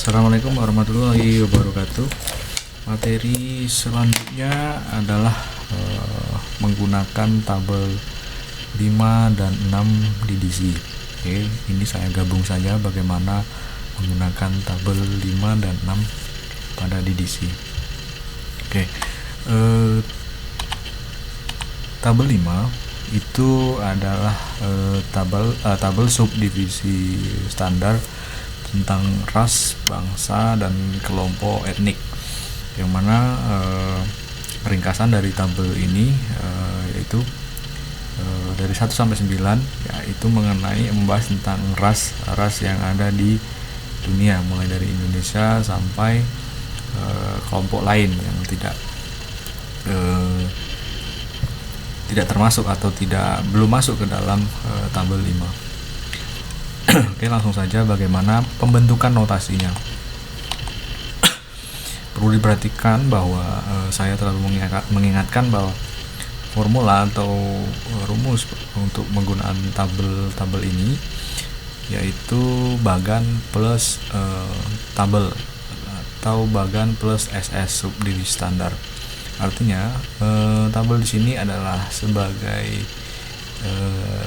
Assalamualaikum warahmatullahi wabarakatuh. Materi selanjutnya adalah menggunakan tabel 5 dan 6 di DC. Oke, ini saya gabung saja bagaimana menggunakan tabel 5 dan 6 pada DDC. Oke, tabel 5 itu adalah tabel subdivisi standar tentang ras, bangsa, dan kelompok etnik, yang mana ringkasan dari tabel ini yaitu dari 1 sampai 9, yaitu membahas tentang ras yang ada di dunia, mulai dari Indonesia sampai kelompok lain yang tidak termasuk atau belum masuk ke dalam tabel 5. Oke, langsung saja bagaimana pembentukan notasinya. Perlu diperhatikan bahwa saya terlalu mengingatkan bahwa formula atau rumus untuk menggunakan tabel ini yaitu bagan plus tabel atau bagan plus SS subdivisi standar. Artinya tabel di sini adalah sebagai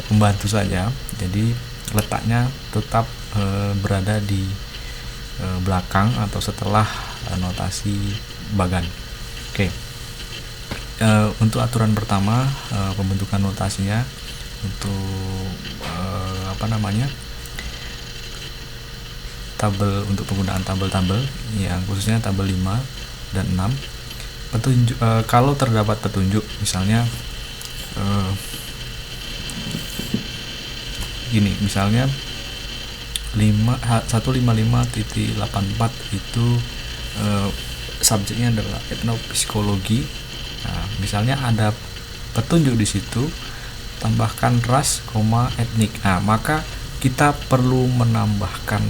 pembantu saja, jadi letaknya tetap berada di belakang atau setelah notasi bagan. Oke. Untuk aturan pertama, pembentukan notasinya untuk tabel, untuk penggunaan tabel-tabel yang khususnya tabel 5 dan 6. Kalau terdapat petunjuk, misalnya gini, misalnya 155.84 itu subjeknya adalah etnopsikologi. Nah, misalnya ada petunjuk di situ, tambahkan ras, etnik. Nah, maka kita perlu menambahkan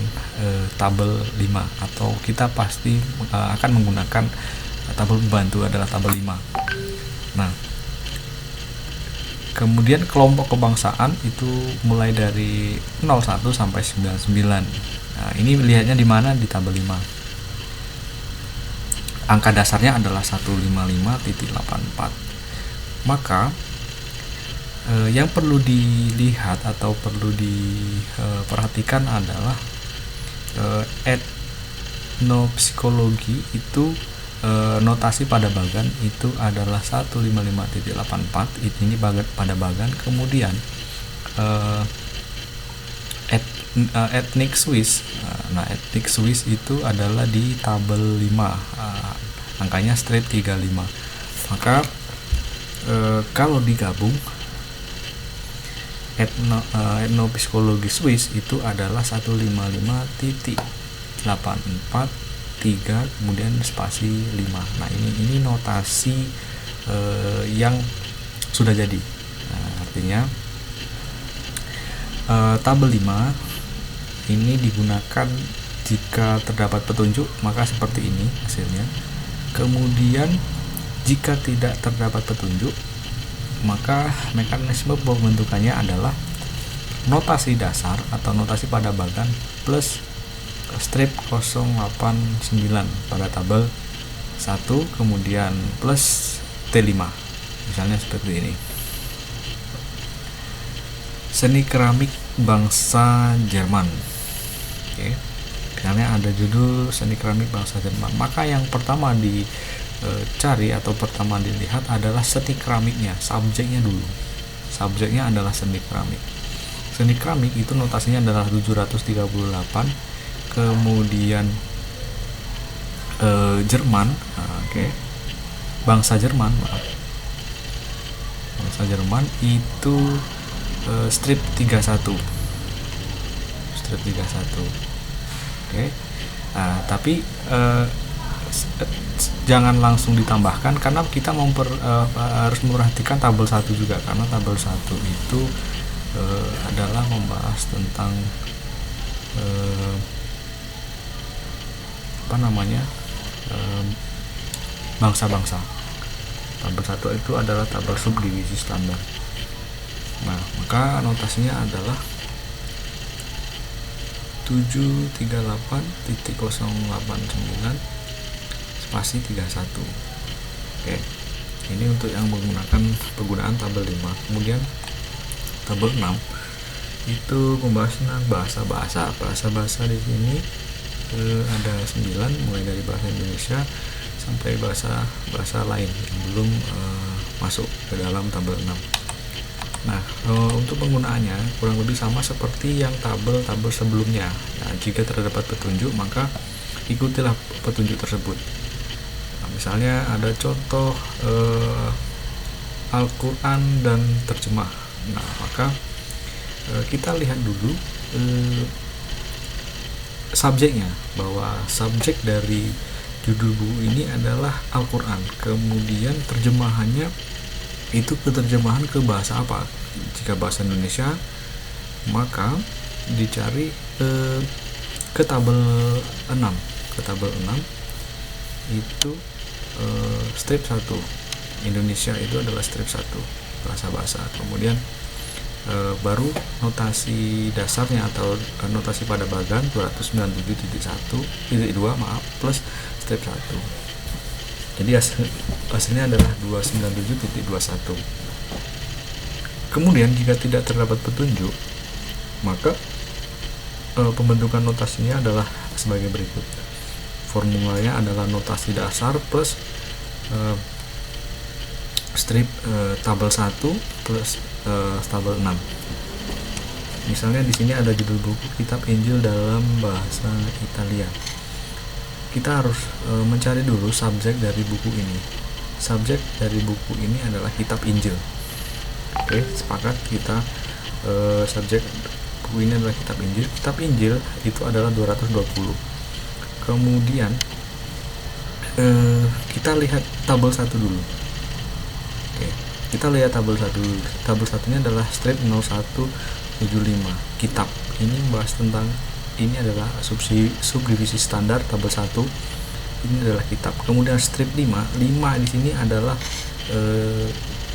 tabel 5, atau kita pasti akan menggunakan tabel pembantu adalah tabel 5. Nah, kemudian kelompok kebangsaan itu mulai dari 01 sampai 99. Nah, ini lihatnya di mana? Di tabel 5. Angka dasarnya adalah 155.84. Maka yang perlu dilihat atau perlu diperhatikan adalah etnopsikologi itu notasi pada bagan itu adalah 155.84. Ini pada bagan. Kemudian etnik Swiss. Nah, etnik Swiss itu adalah di tabel 5. Angkanya strip 35. Maka kalau digabung etnopsikologi Swiss itu adalah 155.84 kemudian spasi 5. Nah, ini notasi yang sudah jadi. Nah, artinya tabel 5 ini digunakan jika terdapat petunjuk, maka seperti ini hasilnya. Kemudian jika tidak terdapat petunjuk, maka mekanisme pembentukannya adalah notasi dasar atau notasi pada bagan plus strip 089 pada tabel 1, kemudian plus T5, misalnya seperti ini. Seni keramik bangsa Jerman. Oke. Misalnya ada judul seni keramik bangsa Jerman, maka yang pertama dicari atau pertama dilihat adalah seni keramiknya, subjeknya dulu. Subjeknya adalah seni keramik. Seni keramik itu notasinya adalah 738. Kemudian Jerman, bangsa Jerman itu strip 31. Tapi jangan langsung ditambahkan karena kita harus memperhatikan tabel 1 juga, karena tabel 1 itu adalah membahas tentang bangsa-bangsa. Tabel 1 itu adalah tabel subdivisi standar. Nah, maka notasinya adalah 738.089 spasi 31. Oke, ini untuk yang menggunakan penggunaan tabel 5. Kemudian tabel 6 itu membahas tentang bahasa-bahasa di sini. Ada 9, mulai dari bahasa Indonesia sampai bahasa lain yang belum masuk ke dalam tabel 6. Nah, untuk penggunaannya kurang lebih sama seperti yang tabel-tabel sebelumnya. Nah, jika terdapat petunjuk, maka ikutilah petunjuk tersebut. Nah, misalnya ada contoh Al-Quran dan terjemah. Nah, maka kita lihat dulu subjeknya, bahwa subjek dari judul buku ini adalah Al-Quran. Kemudian terjemahannya itu keterjemahan ke bahasa apa. Jika bahasa Indonesia, maka dicari ke tabel 6. Ke tabel 6 itu strip 1. Indonesia itu adalah strip 1, bahasa-bahasa. Kemudian baru notasi dasarnya atau notasi pada bagan 297.1.2 plus strip 1. Jadi hasilnya adalah 297.21. Kemudian jika tidak terdapat petunjuk, maka pembentukan notasinya adalah sebagai berikut. Formulanya adalah notasi dasar plus strip tabel 1 plus tabel 6. Misalnya di sini ada judul buku Kitab Injil dalam bahasa Italia. Kita harus mencari dulu subjek dari buku ini. Subjek dari buku ini adalah Kitab Injil. Oke, sepakat kita subjek buku ini adalah Kitab Injil. Kitab Injil itu adalah 220. Kemudian kita lihat tabel 1 dulu. Oke, kita lihat tabel 1 dulu. Tabel 1-nya adalah strip 0175 kitab. Ini membahas tentang, ini adalah subdivisi standar tabel 1. Ini adalah kitab. Kemudian strip 5 di sini adalah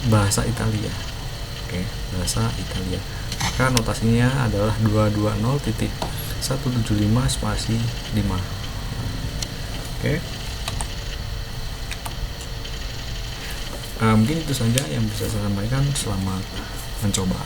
bahasa Italia. Oke, bahasa Italia. Maka notasinya adalah 220.175 spasi 5. Oke. Mungkin itu saja yang bisa saya sampaikan. Selamat mencoba.